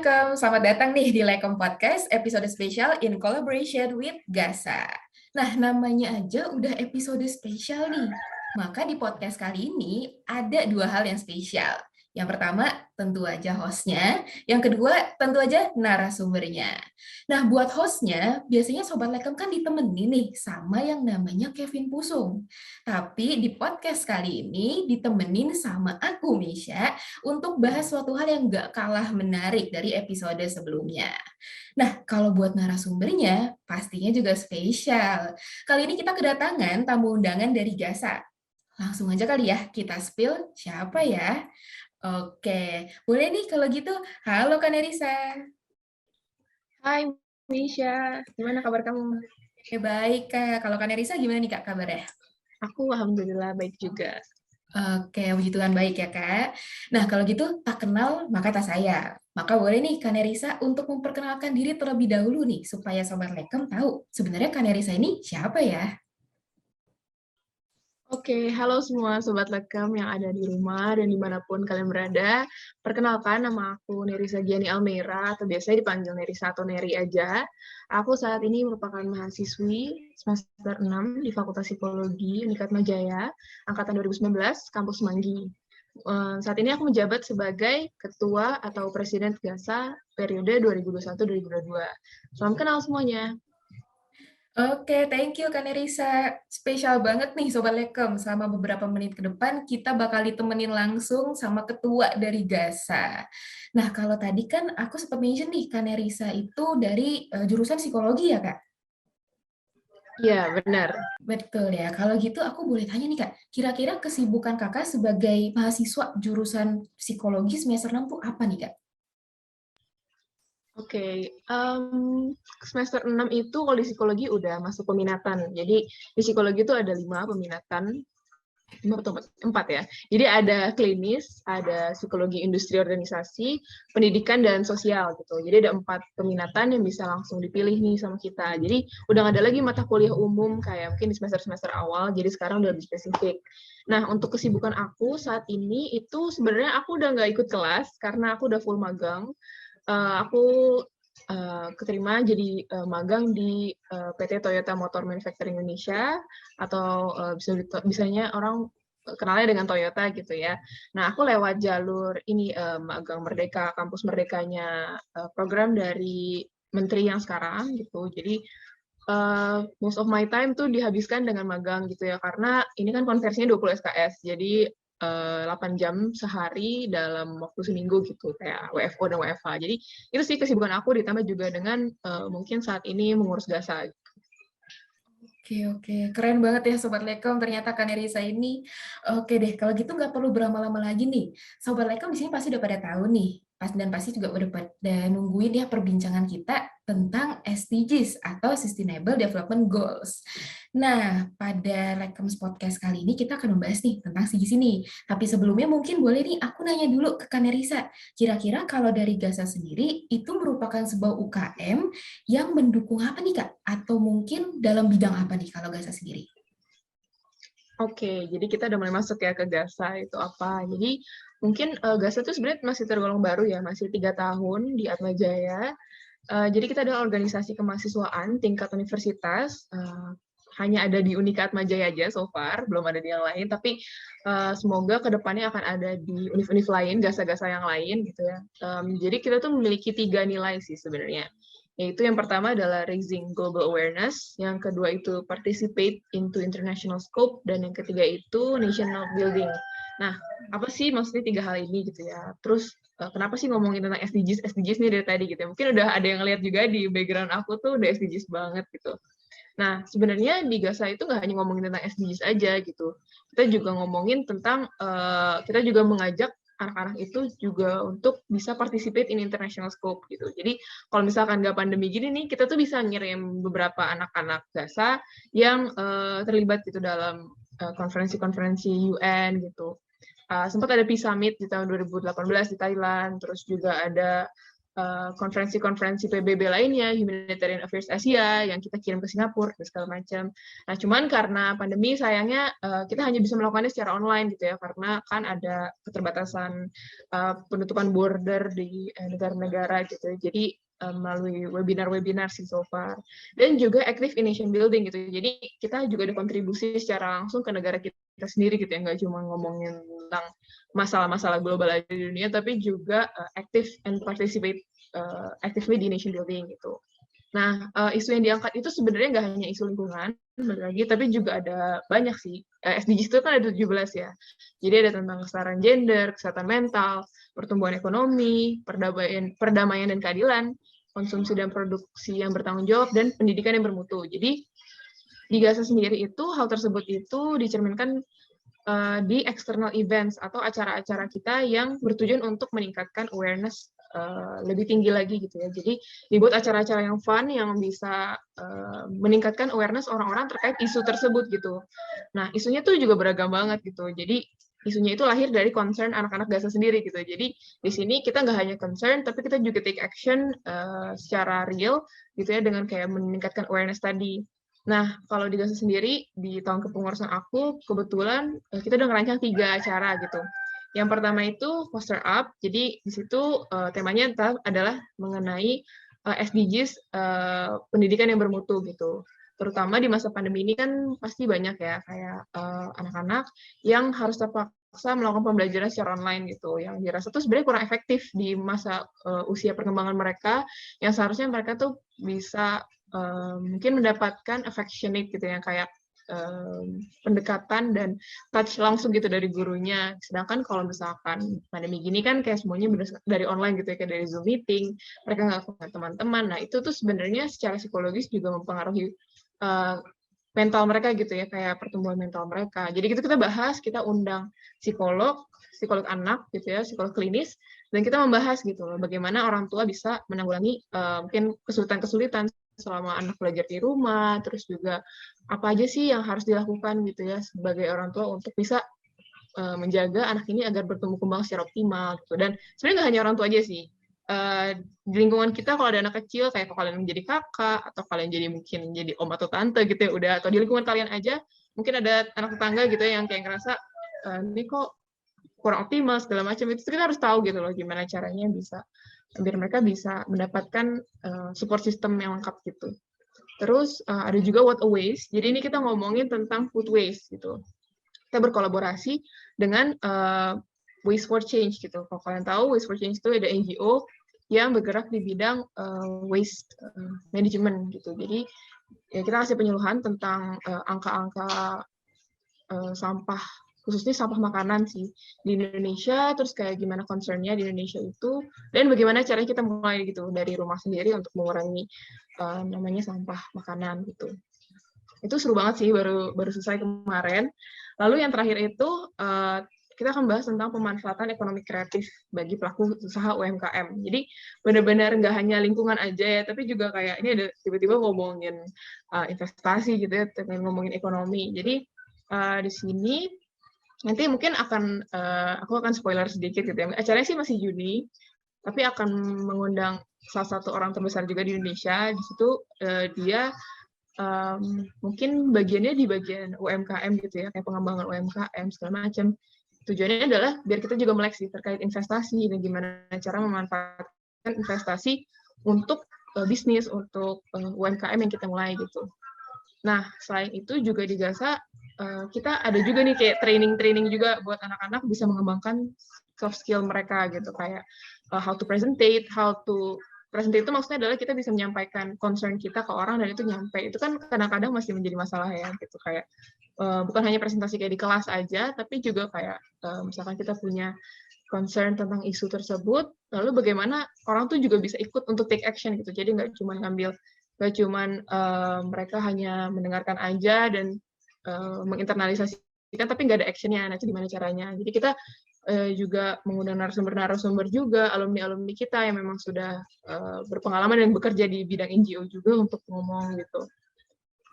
Lekom, selamat datang nih di Lekom Podcast, episode spesial in collaboration with Gasa. Nah, namanya aja udah episode spesial nih. Maka di podcast kali ini ada dua hal yang spesial. Yang pertama, tentu aja hostnya. Yang kedua, tentu aja narasumbernya. Nah, buat hostnya, biasanya Sobat Lekom kan ditemenin nih sama yang namanya Kevin Pusung. Tapi di podcast kali ini ditemenin sama aku, Misha, untuk bahas suatu hal yang nggak kalah menarik dari episode sebelumnya. Nah, kalau buat narasumbernya, pastinya juga spesial. Kali ini kita kedatangan tamu undangan dari Gasa. Langsung aja kali ya, kita spill siapa ya? Oke, boleh nih kalau gitu. Halo Kak Nerisa. Hai Misha, gimana kabar kamu? Oke, baik Kak. Kalau Kak Nerisa gimana nih Kak kabarnya? Aku alhamdulillah baik juga. Oke, puji Tuhan baik ya, Kak. Nah, kalau gitu, tak kenal, maka tak sayang. Maka boleh nih, Kak Nerisa, untuk memperkenalkan diri terlebih dahulu nih, supaya Sobat Lekem tahu sebenarnya Kak Nerisa ini siapa ya? Oke, halo semua Sobat Lekam yang ada di rumah dan dimanapun kalian berada. Perkenalkan, nama aku Nerisa Giani Almeira, atau biasanya dipanggil Nerisa atau Neri aja. Aku saat ini merupakan mahasiswi semester 6 di Fakultas Psikologi Unikat Jaya, angkatan 2019, kampus Manggi. Saat ini aku menjabat sebagai Ketua atau Presiden GASA periode 2021-2022. Salam kenal semuanya. Oke, thank you Kak Nerisa. Spesial banget nih Sobat Lekem. Selama beberapa menit ke depan, kita bakal ditemenin langsung sama ketua dari GASA. Nah, kalau tadi kan aku sempat mention nih, Kak Nerisa itu dari jurusan psikologi ya, Kak? Iya, benar. Betul ya. Kalau gitu aku boleh tanya nih Kak, kira-kira kesibukan Kakak sebagai mahasiswa jurusan psikologi semester 6 tuh apa nih Kak? Oke, semester 6 itu kalau di psikologi udah masuk peminatan. Jadi di psikologi itu ada 5 peminatan, 5 atau 4 ya. Jadi ada klinis, ada psikologi industri organisasi, pendidikan, dan sosial gitu. Jadi ada 4 peminatan yang bisa langsung dipilih nih sama kita. Jadi udah nggak ada lagi mata kuliah umum kayak mungkin di semester-semester awal, jadi sekarang udah lebih spesifik. Nah, untuk kesibukan aku saat ini itu sebenarnya aku udah nggak ikut kelas karena aku udah full magang. Aku keterima jadi magang di PT Toyota Motor Manufacturing Indonesia, atau bisanya orang kenalnya dengan Toyota gitu ya. Nah, aku lewat jalur ini magang Merdeka, kampus Merdekanya program dari menteri yang sekarang gitu. Jadi most of my time tuh dihabiskan dengan magang gitu ya, karena ini kan konversinya 20 SKS, jadi 8 jam sehari dalam waktu seminggu gitu, kayak WFO dan WFH. Jadi itu sih kesibukan aku, ditambah juga dengan mungkin saat ini mengurus jasa. Oke, oke. Keren banget ya Sobat Lekom, ternyata Kak Nerisa ini. Oke deh, kalau gitu nggak perlu berlama-lama lagi nih. Sobat Lekom di sini pasti udah pada tahu nih, dan pasti juga udah pada nungguin ya perbincangan kita tentang SDGs atau Sustainable Development Goals. Nah, pada Lekom Podcast kali ini kita akan membahas nih tentang SDGs ini. Tapi sebelumnya mungkin boleh nih aku nanya dulu ke Kak Nerisa. Kira-kira kalau dari GASA sendiri, itu merupakan sebuah UKM yang mendukung apa nih Kak? Atau mungkin dalam bidang apa nih kalau GASA sendiri? Oke, jadi kita udah mulai masuk ya ke GASA itu apa. Jadi mungkin GASA itu sebenarnya masih tergolong baru ya, masih 3 tahun di Atma Jaya. Jadi kita adalah organisasi kemahasiswaan tingkat universitas, hanya ada di Unika Atma Jaya aja so far, belum ada di yang lain, tapi semoga kedepannya akan ada di univ-univ lain, GASA-GASA yang lain gitu ya. Jadi kita tuh memiliki 3 nilai sih sebenarnya. Yaitu yang pertama adalah raising global awareness, yang kedua itu participate into international scope, dan yang ketiga itu national building. Nah, apa sih maksudnya 3 hal ini gitu ya? Terus kenapa sih ngomongin tentang SDGs? SDGs nih dari tadi gitu ya. Mungkin udah ada yang lihat juga di background aku tuh udah SDGs banget gitu. Nah, sebenarnya di GASA itu nggak hanya ngomongin tentang SDGs aja gitu. Kita juga ngomongin tentang, kita juga mengajak anak-anak itu juga untuk bisa participate in international scope gitu. Jadi kalau misalkan nggak pandemi gini nih, kita tuh bisa ngirim beberapa anak-anak GASA yang terlibat gitu dalam konferensi-konferensi UN gitu. Sempat ada Peace Summit di tahun 2018 di Thailand, terus juga ada konferensi-konferensi PBB lainnya, Humanitarian Affairs Asia, yang kita kirim ke Singapura, dan segala macam. Nah, cuman karena pandemi, sayangnya kita hanya bisa melakukannya secara online gitu ya, karena kan ada keterbatasan penutupan border di negara-negara gitu. Jadi melalui webinar-webinar sih so far. Dan juga active in nation building gitu. Jadi kita juga ada kontribusi secara langsung ke negara kita sendiri gitu ya, nggak cuma ngomongin tentang masalah-masalah global aja di dunia, tapi juga active and participate actively di nation building gitu. Nah, isu yang diangkat itu sebenarnya nggak hanya isu lingkungan, lagi, tapi juga ada banyak sih. SDGs itu kan ada 17 ya. Jadi ada tentang kesetaraan gender, kesehatan mental, pertumbuhan ekonomi, perdamaian dan keadilan, konsumsi dan produksi yang bertanggung jawab, dan pendidikan yang bermutu. Jadi di Gaza sendiri itu, hal tersebut itu dicerminkan di external events atau acara-acara kita yang bertujuan untuk meningkatkan awareness lebih tinggi lagi gitu ya. Jadi dibuat acara-acara yang fun yang bisa meningkatkan awareness orang-orang terkait isu tersebut gitu. Nah, isunya tuh juga beragam banget gitu. Jadi isunya itu lahir dari concern anak-anak Gaza sendiri gitu. Jadi di sini kita nggak hanya concern, tapi kita juga take action secara real gitu ya, dengan kayak meningkatkan awareness tadi. Nah, kalau di Gaza sendiri, di tahun kepengurusan aku, kebetulan kita udah ngerancang 3 acara gitu. Yang pertama itu Foster Up, jadi di situ temanya adalah mengenai SDGs pendidikan yang bermutu gitu. Terutama di masa pandemi ini kan pasti banyak ya, kayak anak-anak yang harus terpaksa melakukan pembelajaran secara online gitu, yang dirasa tuh sebenarnya kurang efektif di masa usia perkembangan mereka, yang seharusnya mereka tuh bisa mungkin mendapatkan affectionate gitu ya, kayak pendekatan dan touch langsung gitu dari gurunya. Sedangkan kalau misalkan pandemi gini kan kayak semuanya dari online gitu ya, kayak dari Zoom meeting, mereka nggak ketemu teman-teman. Nah, itu tuh sebenarnya secara psikologis juga mempengaruhi mental mereka gitu ya, kayak pertumbuhan mental mereka. Jadi gitu kita bahas, kita undang psikolog anak gitu ya, psikolog klinis, dan kita membahas gitu loh, bagaimana orang tua bisa menanggulangi mungkin kesulitan-kesulitan selama anak belajar di rumah, terus juga apa aja sih yang harus dilakukan gitu ya sebagai orang tua untuk bisa menjaga anak ini agar bertumbuh kembang secara optimal gitu. Dan sebenarnya nggak hanya orang tua aja sih. Di lingkungan kita kalau ada anak kecil, kayak kalau kalian menjadi kakak atau kalian jadi mungkin jadi om atau tante gitu ya udah, atau di lingkungan kalian aja mungkin ada anak tetangga gitu ya yang kayak ngerasa ini kok kurang optimal segala macam, itu kita harus tahu gitu loh gimana caranya bisa biar mereka bisa mendapatkan support system yang lengkap gitu. Terus ada juga what a waste. Jadi ini kita ngomongin tentang food waste gitu. Kita berkolaborasi dengan Waste for Change gitu. Kalau kalian tahu, Waste for Change itu ada NGO yang bergerak di bidang waste management gitu. Jadi ya kita kasih penyuluhan tentang angka-angka sampah, khususnya sampah makanan sih di Indonesia, terus kayak gimana concern-nya di Indonesia itu, dan bagaimana caranya kita mulai gitu dari rumah sendiri untuk mengurangi namanya sampah makanan gitu. Itu seru banget sih, baru selesai kemarin. Lalu yang terakhir itu kita akan bahas tentang pemanfaatan ekonomi kreatif bagi pelaku usaha UMKM. Jadi benar-benar nggak hanya lingkungan aja ya, tapi juga kayak ini ada tiba-tiba ngomongin investasi gitu ya, ngomongin ekonomi. Jadi di sini nanti mungkin aku akan spoiler sedikit gitu ya. Acaranya sih masih Juni, tapi akan mengundang salah satu orang terbesar juga di Indonesia. Di situ dia mungkin bagiannya di bagian UMKM gitu ya, kayak pengembangan UMKM segala macam. Tujuannya adalah biar kita juga melek sih terkait investasi dan gimana cara memanfaatkan investasi untuk bisnis, untuk UMKM yang kita mulai gitu. Nah, selain itu juga di Gaza kita ada juga nih kayak training juga buat anak-anak bisa mengembangkan soft skill mereka gitu, kayak how to presentate itu maksudnya adalah kita bisa menyampaikan concern kita ke orang dan itu nyampe. Itu kan kadang-kadang masih menjadi masalah ya gitu, kayak bukan hanya presentasi kayak di kelas aja, tapi juga kayak misalkan kita punya concern tentang isu tersebut, lalu bagaimana orang tuh juga bisa ikut untuk take action gitu. Jadi nggak cuma mereka hanya mendengarkan aja dan menginternalisasikan tapi nggak ada actionnya. Nah, itu gimana caranya? Jadi kita juga mengundang narasumber juga, alumni kita yang memang sudah berpengalaman dan bekerja di bidang NGO juga untuk ngomong gitu.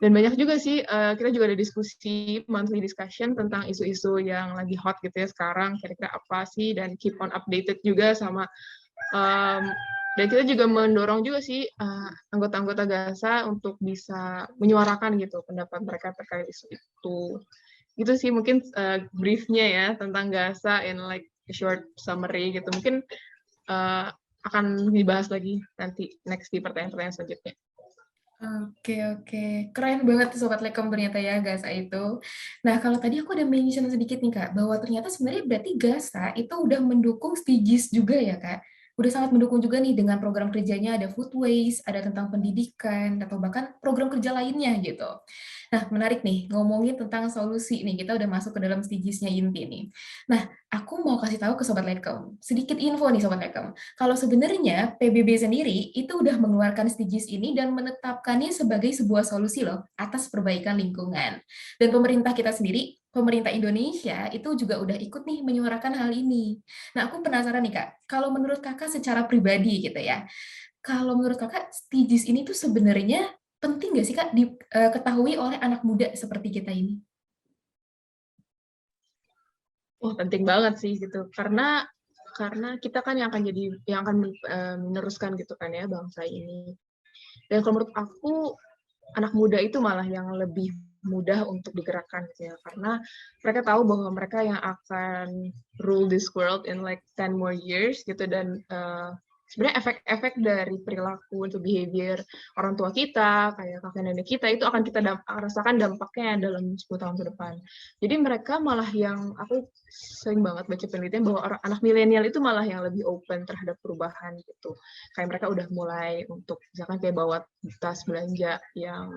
Dan banyak juga sih, kita juga ada diskusi, monthly discussion tentang isu-isu yang lagi hot gitu ya sekarang, kira-kira apa sih, dan keep on updated juga sama Dan kita juga mendorong juga sih anggota-anggota GASA untuk bisa menyuarakan gitu pendapat mereka terkait isu itu. Gitu sih mungkin briefnya ya tentang GASA in like a short summary gitu. Mungkin akan dibahas lagi nanti next di pertanyaan-pertanyaan selanjutnya. Oke. Keren banget tuh Sobat Lekom ternyata ya GASA itu. Nah, kalau tadi aku ada mention sedikit nih Kak, bahwa ternyata sebenarnya berarti GASA itu udah mendukung SDGs juga ya Kak? Udah sangat mendukung juga nih dengan program kerjanya, ada food waste, ada tentang pendidikan, atau bahkan program kerja lainnya gitu. Nah, menarik nih, ngomongin tentang solusi nih, kita udah masuk ke dalam SDGs-nya inti nih. Nah, aku mau kasih tahu ke Sobat Lekom, sedikit info nih Sobat Lekom. Kalau sebenarnya PBB sendiri itu udah mengeluarkan SDGs ini dan menetapkannya sebagai sebuah solusi loh atas perbaikan lingkungan. Dan pemerintah kita sendiri, pemerintah Indonesia itu juga udah ikut nih menyuarakan hal ini. Nah, aku penasaran nih Kak, kalau menurut Kakak secara pribadi gitu ya, kalau menurut Kakak SDGs ini tuh sebenarnya penting nggak sih Kak diketahui oleh anak muda seperti kita ini? Wah, penting banget sih gitu. Karena kita kan yang akan meneruskan gitu kan ya bangsa ini. Dan kalau menurut aku anak muda itu malah yang lebih mudah untuk digerakkan gitu ya. Karena mereka tahu bahwa mereka yang akan rule this world in like 10 more years gitu, dan sebenarnya efek-efek dari perilaku untuk behavior orang tua kita, kayak kakek nenek kita, itu akan kita rasakan dampaknya dalam 10 tahun ke depan. Jadi mereka malah yang, aku sering banget baca penelitian bahwa anak milenial itu malah yang lebih open terhadap perubahan gitu. Kayak mereka udah mulai untuk, misalkan kayak bawa tas belanja yang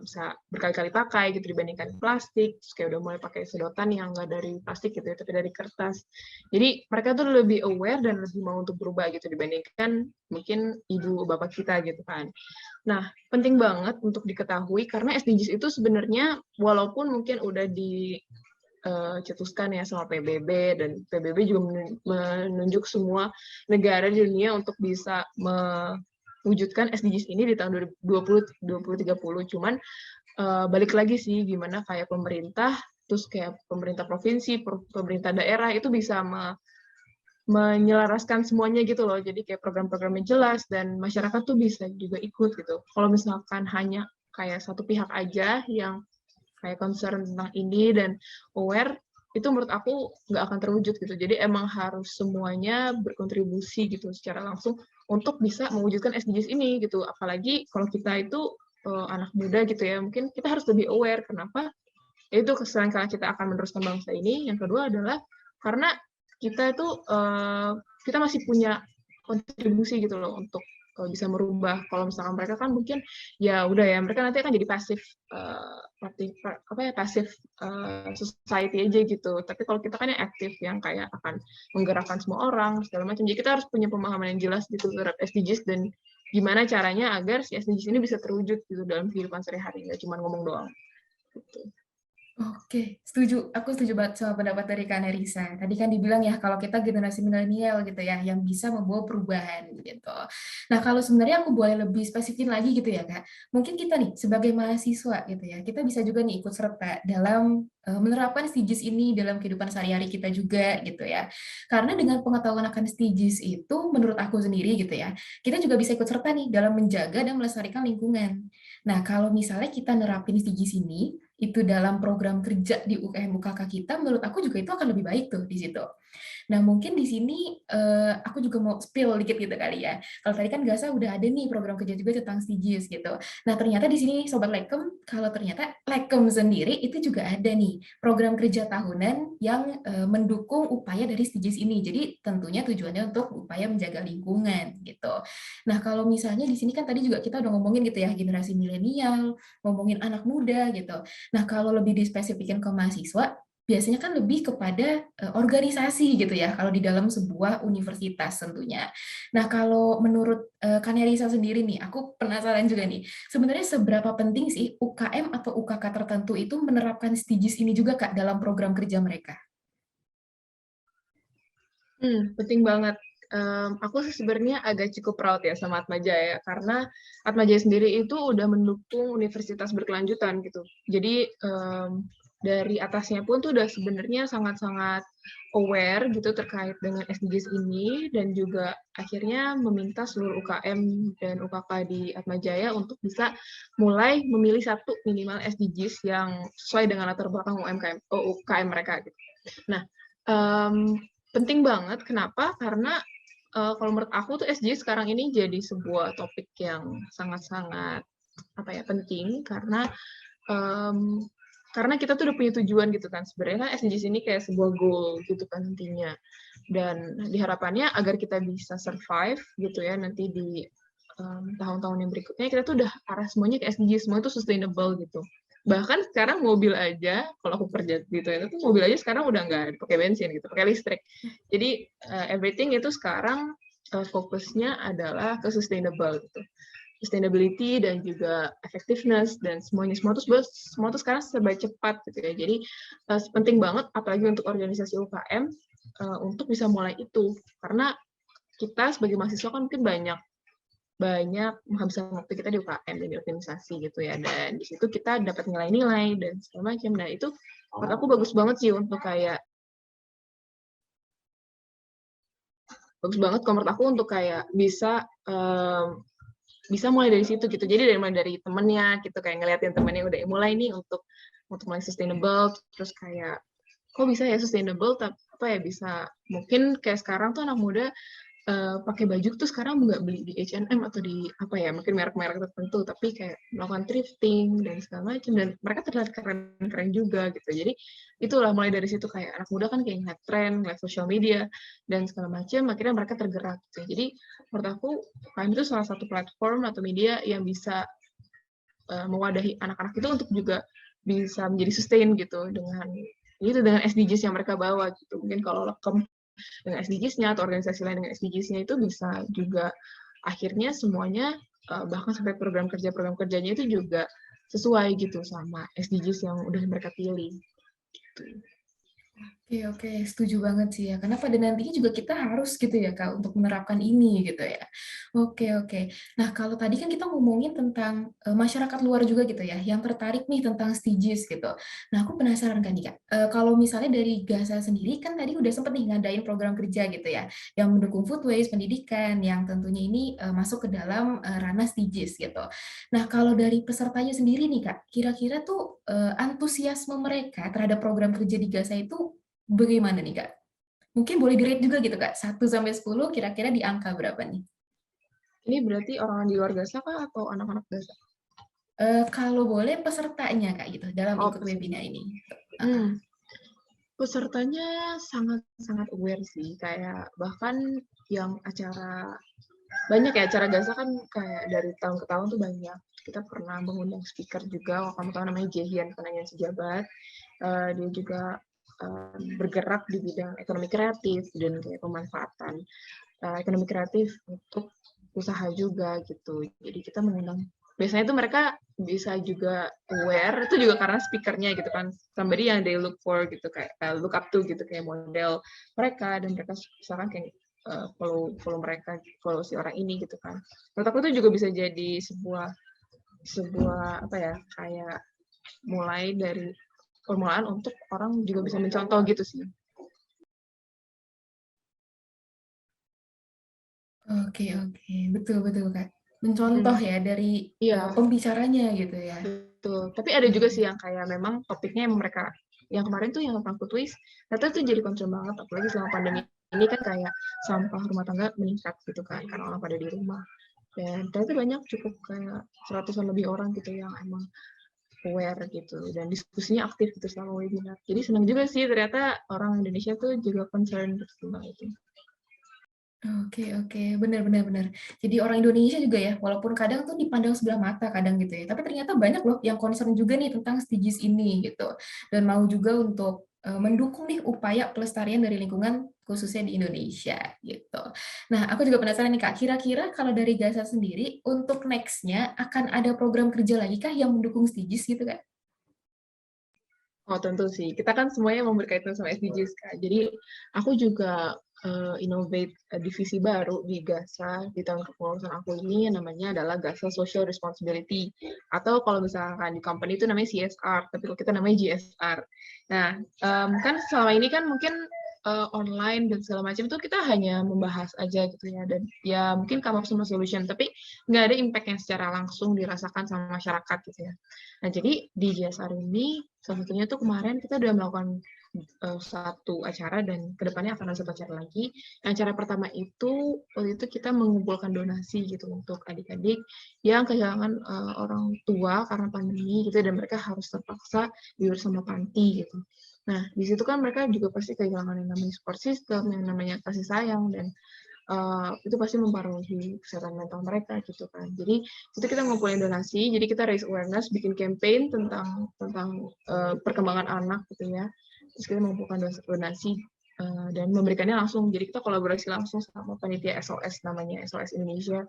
bisa berkali-kali pakai gitu dibandingkan plastik, terus kayak udah mulai pakai sedotan yang nggak dari plastik gitu ya, tapi dari kertas. Jadi mereka tuh lebih aware dan lebih mau untuk berubah gitu dibandingkan mungkin ibu bapak kita gitu kan. Nah, penting banget untuk diketahui karena SDGs itu sebenarnya walaupun mungkin udah dicetuskan ya sama PBB, dan PBB juga menunjuk semua negara di dunia untuk bisa mewujudkan SDGs ini di tahun 2020-2030. Cuman balik lagi sih gimana kayak pemerintah, terus kayak pemerintah provinsi, pemerintah daerah itu bisa menyelaraskan semuanya gitu loh. Jadi kayak program-programnya jelas dan masyarakat tuh bisa juga ikut gitu. Kalau misalkan hanya kayak satu pihak aja yang kayak concern tentang ini dan aware, itu menurut aku nggak akan terwujud gitu. Jadi emang harus semuanya berkontribusi gitu secara langsung untuk bisa mewujudkan SDGs ini gitu. Apalagi kalau kita itu anak muda gitu ya, mungkin kita harus lebih aware. Kenapa? Itu selain karena kita akan meneruskan bangsa ini, yang kedua adalah karena kita itu kita masih punya kontribusi gitu loh untuk bisa merubah. Kalau misalkan mereka kan mungkin ya udah ya, mereka nanti akan jadi pasif pasif society aja gitu. Tapi kalau kita kan yang aktif, yang kayak akan menggerakkan semua orang segala macam. Jadi kita harus punya pemahaman yang jelas gitu terhadap SDGs dan gimana caranya agar si SDGs ini bisa terwujud gitu dalam kehidupan sehari-hari, nggak cuma ngomong doang. Gitu. Oke, setuju. Aku setuju banget sama pendapat dari Kak Nerisa. Tadi kan dibilang ya, kalau kita generasi milenial gitu ya, yang bisa membawa perubahan gitu. Nah, kalau sebenarnya aku boleh lebih spesifik lagi gitu ya, Kak. Mungkin kita nih, sebagai mahasiswa gitu ya, kita bisa juga nih ikut serta dalam menerapkan SDGs ini dalam kehidupan sehari-hari kita juga gitu ya. Karena dengan pengetahuan akan SDGs itu, menurut aku sendiri gitu ya, kita juga bisa ikut serta nih dalam menjaga dan melestarikan lingkungan. Nah, kalau misalnya kita nerapin SDGs ini, itu dalam program kerja di UKM UKK kita, menurut aku juga itu akan lebih baik tuh di situ. Nah, mungkin di sini aku juga mau spill dikit gitu kali ya. Kalau tadi kan Gasa udah ada nih program kerja juga tentang SDGs gitu. Nah, ternyata di sini Sobat Lekem, kalau ternyata Lekem sendiri itu juga ada nih program kerja tahunan yang mendukung upaya dari SDGs ini. Jadi tentunya tujuannya untuk upaya menjaga lingkungan gitu. Nah, kalau misalnya di sini kan tadi juga kita udah ngomongin gitu ya, generasi milenial, ngomongin anak muda gitu. Nah, kalau lebih dispesifikin ke mahasiswa, biasanya kan lebih kepada organisasi gitu ya, kalau di dalam sebuah universitas tentunya. Nah, kalau menurut Kanerisa sendiri nih, aku penasaran juga nih, sebenarnya seberapa penting sih UKM atau UKK tertentu itu menerapkan SDGs ini juga Kak dalam program kerja mereka? Penting banget. Aku sebenarnya agak cukup proud ya sama Atmajaya, karena Atmajaya sendiri itu udah mendukung universitas berkelanjutan gitu. Jadi dari atasnya pun tuh udah sebenarnya sangat-sangat aware gitu terkait dengan SDGs ini, dan juga akhirnya meminta seluruh UKM dan UKK di Atmajaya untuk bisa mulai memilih satu minimal SDGs yang sesuai dengan latar belakang UKM mereka gitu. Nah, penting banget. Kenapa? Karena kalau menurut aku tuh SDGs sekarang ini jadi sebuah topik yang sangat-sangat penting, karena kita tuh udah punya tujuan gitu kan. Sebenarnya kan SDGs ini kayak sebuah goal gitu kan nantinya. Dan diharapannya agar kita bisa survive gitu ya nanti di tahun-tahun yang berikutnya, kita tuh udah arah semuanya ke SDGs, semua itu sustainable gitu. Bahkan sekarang mobil aja, kalau aku kerja gitu ya, itu mobil aja sekarang udah nggak pakai bensin gitu, pakai listrik. Jadi everything itu sekarang fokusnya adalah ke sustainable gitu. Sustainability dan juga effectiveness dan semua tuh sekarang serba cepat gitu ya. Jadi penting banget apalagi untuk organisasi UKM untuk bisa mulai itu, karena kita sebagai mahasiswa kan mungkin banyak menghabiskan waktu kita di UKM dan di organisasi gitu ya, dan di situ kita dapat nilai-nilai dan segala macam. Nah itu menurut aku bagus banget sih untuk kayak menurut aku untuk kayak bisa mulai dari situ gitu. Jadi dari temennya gitu, kayak ngeliatin temennya udah mulai nih untuk mulai sustainable, terus kayak kok bisa ya sustainable, tapi bisa mungkin kayak sekarang tuh anak muda pakai baju tuh sekarang nggak beli di H&M atau di mungkin merek-merek tertentu, tapi kayak melakukan thrifting dan segala macam, dan mereka terlihat keren-keren juga gitu. Jadi itulah mulai dari situ, kayak anak muda kan kayak ngeliat tren, ngeliat sosial media dan segala macam, akhirnya mereka tergerak gitu. Jadi menurut aku UKM itu salah satu platform atau media yang bisa mewadahi anak-anak itu untuk juga bisa menjadi sustain gitu dengan SDGs yang mereka bawa gitu. Mungkin kalau dengan SDGs-nya atau organisasi lain dengan SDGs-nya itu bisa juga akhirnya semuanya bahkan sampai program kerjanya itu juga sesuai gitu sama SDGs yang udah mereka pilih gitu. Oke, setuju banget sih ya. Karena pada nantinya juga kita harus gitu ya Kak untuk menerapkan ini gitu ya. Oke. Nah kalau tadi kan kita ngomongin tentang masyarakat luar juga gitu ya, yang tertarik nih tentang SDGs gitu. Nah aku penasaran kan nih Kak, kalau misalnya dari GASA sendiri kan tadi udah sempet nih ngadain program kerja gitu ya, yang mendukung food waste, pendidikan, yang tentunya ini masuk ke dalam ranah SDGs gitu. Nah kalau dari pesertanya sendiri nih Kak, kira-kira tuh antusiasme mereka terhadap program kerja di GASA itu bagaimana nih, Kak? Mungkin boleh di-rate juga gitu, Kak. 1 sampai 10 kira-kira di angka berapa nih? Ini berarti orang di luar GASA kah atau anak-anak GASA? Kalau boleh pesertanya, Kak, gitu, dalam ikut Peserta. webinar ini. Pesertanya sangat aware sih, kayak bahkan yang banyak ya acara GASA kan, kayak dari tahun ke tahun tuh banyak. Kita pernah mengundang speaker juga, kamu tahu namanya Jehian, penanya sejabat. Dia juga bergerak di bidang ekonomi kreatif dan kayak pemanfaatan ekonomi kreatif untuk usaha juga gitu. Jadi kita mengundang, biasanya tuh mereka bisa juga aware, itu juga karena speakernya gitu kan, somebody yang they look for gitu, kayak look up to gitu, kayak model mereka, dan mereka misalkan kayak follow mereka, follow si orang ini gitu kan. Menurut aku itu juga bisa jadi sebuah kayak mulai dari permulaan untuk orang juga bisa mencontoh gitu sih. Oke. Betul, Kak. Mencontoh ya dari pembicaranya gitu ya. Betul. Tapi ada juga sih yang kayak memang topiknya yang mereka, yang kemarin tuh yang tentang food waste, ternyata tuh jadi concern banget, apalagi selama pandemi ini kan kayak sampah rumah tangga meningkat gitu kan, karena orang pada di rumah. Dan ternyata banyak, cukup kayak 100-an lebih orang gitu yang emang aware gitu, dan diskusinya aktif gitu selama webinar. Jadi senang juga sih ternyata orang Indonesia tuh juga concern gitu tentang itu. Oke, benar. Jadi orang Indonesia juga ya, walaupun kadang tuh dipandang sebelah mata kadang gitu ya, tapi ternyata banyak loh yang concern juga nih tentang SDGs ini gitu, dan mau juga untuk mendukung nih upaya pelestarian dari lingkungan khususnya di Indonesia gitu. Nah, aku juga penasaran nih Kak, kira-kira kalau dari GASA sendiri untuk next-nya akan ada program kerja lagi kah yang mendukung SDGs gitu Kak? Oh tentu sih, kita kan semuanya mau berkaitan sama SDGs kan. Jadi aku juga innovate divisi baru di GASA di tahun kepengurusan aku ini, namanya adalah GASA Social Responsibility, atau kalau misalkan di company itu namanya CSR, tapi kalau kita namanya GSR. Nah, kan selama ini kan mungkin online dan segala macam tuh kita hanya membahas aja gitu ya, dan ya mungkin come up sama solution, tapi nggak ada impact yang secara langsung dirasakan sama masyarakat gitu ya. Nah, jadi di GSR ini salah satunya tuh kemarin kita udah melakukan satu acara, dan kedepannya akan ada satu acara lagi. Yang acara pertama itu waktu itu kita mengumpulkan donasi gitu untuk adik-adik yang kehilangan orang tua karena pandemi gitu, dan mereka harus terpaksa diurus sama panti gitu. Nah, di situ kan mereka juga pasti kehilangan yang namanya support system, yang namanya kasih sayang, dan itu pasti mempengaruhi kesehatan mental mereka gitu kan. Jadi itu kita ngumpulin donasi, jadi kita raise awareness, bikin campaign tentang perkembangan anak gitu ya. Terus kita mengumpulkan donasi dan memberikannya langsung. Jadi kita kolaborasi langsung sama panitia SOS, namanya SOS Indonesia.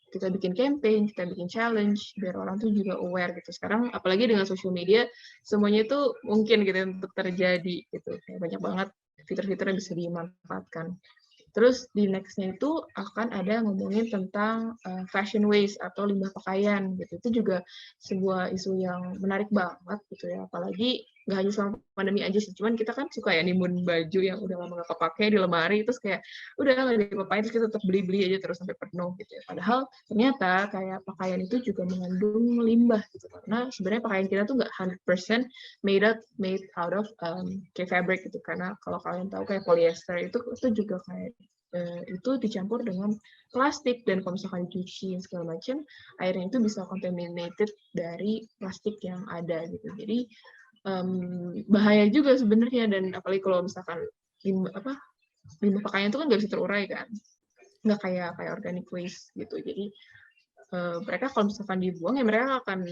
Kita bikin campaign, kita bikin challenge biar orang tuh juga aware gitu. Sekarang apalagi dengan social media, semuanya itu mungkin gitu untuk terjadi gitu. Kayak banyak banget fitur-fitur yang bisa dimanfaatkan. Terus di next-nya itu akan ada ngomongin tentang fashion waste atau limbah pakaian gitu. Itu juga sebuah isu yang menarik banget gitu ya. Apalagi nggak hanya selama pandemi aja sih, cuman kita kan suka ya nimbun baju yang udah lama nggak kepake di lemari, terus kayak udah nggak dipakai, terus kita tetap beli-beli aja terus sampai penuh gitu ya. Padahal ternyata kayak pakaian itu juga mengandung limbah gitu, karena sebenarnya pakaian kita tuh nggak 100% made out of kayak fabric gitu, karena kalau kalian tahu kayak polyester itu juga kayak itu dicampur dengan plastik, dan kalau misalkan dicuci segala macam, airnya itu bisa contaminated dari plastik yang ada gitu. Jadi bahaya juga sebenarnya, dan apalagi kalau misalkan limbah pakaian itu kan nggak bisa terurai kan, nggak kayak organic waste gitu. Jadi mereka kalau misalkan dibuang ya mereka akan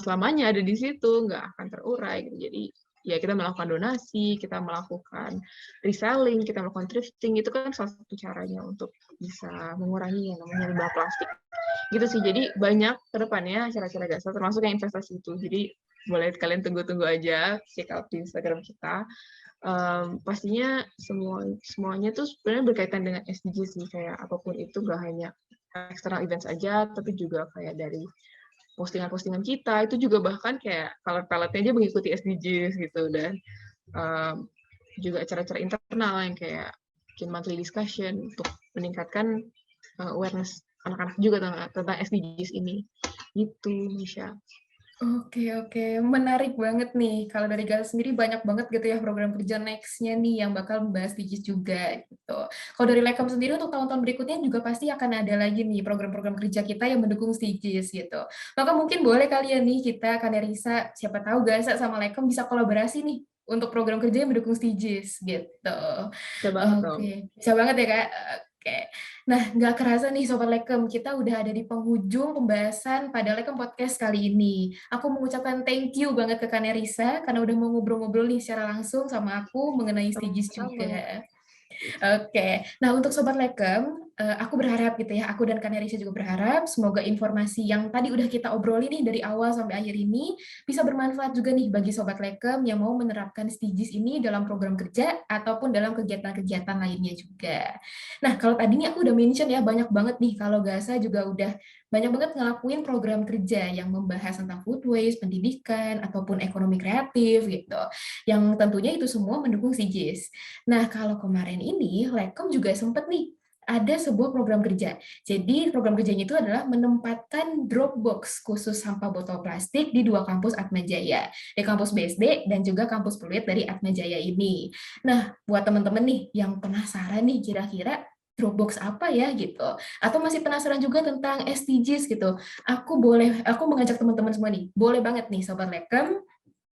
selamanya ada di situ, nggak akan terurai gitu. Jadi ya kita melakukan donasi, kita melakukan reselling, kita melakukan thrifting, itu kan salah satu caranya untuk bisa mengurangi yang namanya limbah plastik gitu sih. Jadi banyak ke depannya acara-acara GASA, termasuk yang investasi itu. Jadi boleh kalian tunggu-tunggu aja, check out di Instagram kita. Pastinya semuanya tuh sebenarnya berkaitan dengan SDG sih, kayak apapun itu, gak hanya external events aja, tapi juga kayak dari postingan-postingan kita, itu juga bahkan kayak color palette-nya aja mengikuti SDGs gitu, dan juga acara-acara internal yang kayak bikin monthly discussion untuk meningkatkan awareness anak-anak juga tentang SDGs ini. Gitu, Misha. Oke, menarik banget nih. Kalau dari Gaza sendiri banyak banget gitu ya program kerja next-nya nih yang bakal membahas SDGs juga gitu. Kalau dari Lekom sendiri untuk tahun-tahun berikutnya juga pasti akan ada lagi nih program-program kerja kita yang mendukung SDGs gitu. Maka mungkin boleh kalian nih kita, Kanerisa, siapa tahu Gaza sama Lekom bisa kolaborasi nih untuk program kerja yang mendukung SDGs gitu. Bisa banget dong. Oke, bisa banget ya Kak. Oke. Nah, nggak kerasa nih Sobat Lekem, kita udah ada di penghujung pembahasan pada Lekem Podcast kali ini. Aku mengucapkan thank you banget ke Kanerisa karena udah mau ngobrol-ngobrol nih secara langsung sama aku mengenai SDGs juga. Oke, nah untuk Sobat Lekem, aku berharap gitu ya, aku dan Kanerisha juga berharap semoga informasi yang tadi udah kita obrolin nih dari awal sampai akhir ini bisa bermanfaat juga nih bagi Sobat Lekem yang mau menerapkan SDGs ini dalam program kerja ataupun dalam kegiatan-kegiatan lainnya juga. Nah, kalau tadi nih aku udah mention ya, banyak banget nih kalau GASA juga udah banyak banget ngelakuin program kerja yang membahas tentang food waste, pendidikan, ataupun ekonomi kreatif gitu, yang tentunya itu semua mendukung SDGs. Nah, kalau kemarin ini, Lekom juga sempat nih, ada sebuah program kerja. Jadi, program kerjanya itu adalah menempatkan drop box khusus sampah botol plastik di 2 kampus Atmajaya, di kampus BSD dan juga kampus Pluit dari Atmajaya ini. Nah, buat teman-teman nih yang penasaran nih kira-kira Dropbox apa ya gitu, atau masih penasaran juga tentang SDGs gitu, aku mengajak teman-teman semua nih, boleh banget nih Sobat Lekem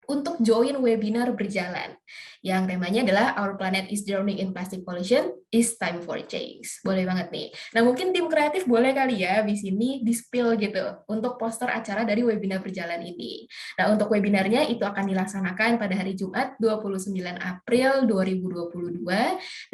untuk join webinar berjalan yang temanya adalah Our Planet is Drowning in Plastic Pollution, It's Time for Change. Boleh banget nih. Nah, mungkin tim kreatif boleh kali ya di sini di-spill gitu untuk poster acara dari webinar berjalan ini. Nah, untuk webinarnya itu akan dilaksanakan pada hari Jumat 29 April 2022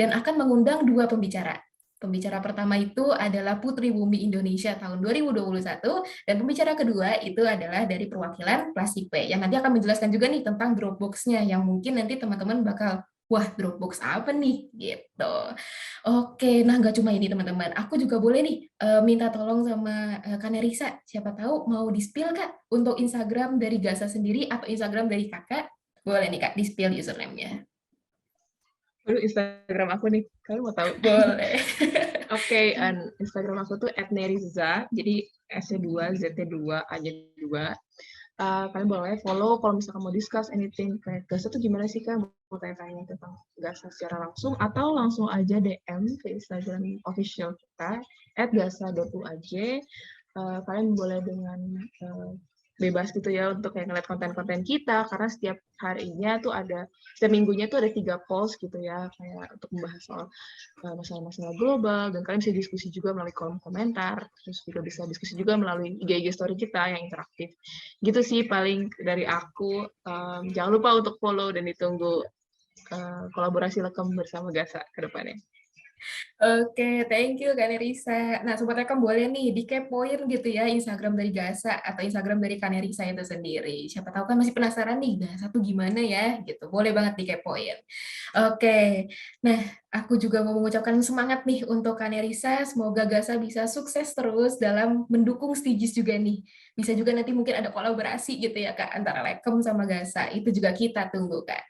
dan akan mengundang 2 pembicara. Pembicara pertama itu adalah Putri Bumi Indonesia tahun 2021, dan pembicara kedua itu adalah dari perwakilan Plastikpe, yang nanti akan menjelaskan juga nih tentang Dropbox-nya, yang mungkin nanti teman-teman bakal Wah, Dropbox apa nih? Gitu. Oke, nah nggak cuma ini teman-teman. Aku juga boleh nih minta tolong sama Kak Nerisa. Siapa tahu mau di-spill Kak untuk Instagram dari Gasa sendiri atau Instagram dari Kakak. Boleh nih Kak, di-spill username-nya. Aduh, Instagram aku nih, kalian mau tahu? Boleh. Oke, Instagram aku tuh @neriza, jadi S-nya 2, Z-nya 2, A-nya 2. Kalian boleh follow kalau misalkan mau discuss anything kayak Gasa tuh gimana sih Kak, mau tanya-tanya tentang Gasa secara langsung, atau langsung aja DM ke Instagram official kita @gasa.uaj. Kalian boleh dengan bebas gitu ya untuk kayak ngeliat konten-konten kita, karena setiap harinya tuh setiap minggunya tuh ada 3 post gitu ya, kayak untuk membahas soal masalah-masalah global, dan kalian bisa diskusi juga melalui kolom komentar, terus juga bisa diskusi juga melalui IG story kita yang interaktif. Gitu sih paling dari aku. Jangan lupa untuk follow dan ditunggu kolaborasi Lekam bersama Gasa ke depannya. Oke, thank you Kak Nerisa. Nah, Sobat Rekam boleh nih dikepoin gitu ya Instagram dari Gasa atau Instagram dari Kak Nerisa itu sendiri. Siapa tahu kan masih penasaran nih, Gasa tuh gimana ya gitu. Boleh banget dikepoin. Oke, nah aku juga mau mengucapkan semangat nih untuk Kak Nerisa. Semoga Gasa bisa sukses terus dalam mendukung Stigis juga nih. Bisa juga nanti mungkin ada kolaborasi gitu ya Kak antara Lekem sama Gasa. Itu juga kita tunggu Kak.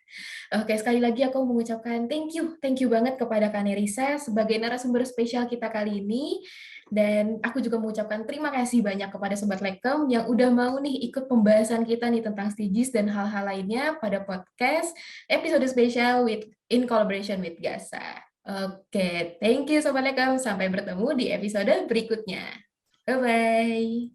Oke, sekali lagi aku mengucapkan thank you banget kepada Kak Nerisa sebagai narasumber spesial kita kali ini. Dan aku juga mengucapkan terima kasih banyak kepada Sobat Lekem yang udah mau nih ikut pembahasan kita nih tentang SDGs dan hal-hal lainnya pada podcast episode spesial in collaboration with Gasa. Oke, thank you Sobat Lekem. Sampai bertemu di episode berikutnya. Bye-bye.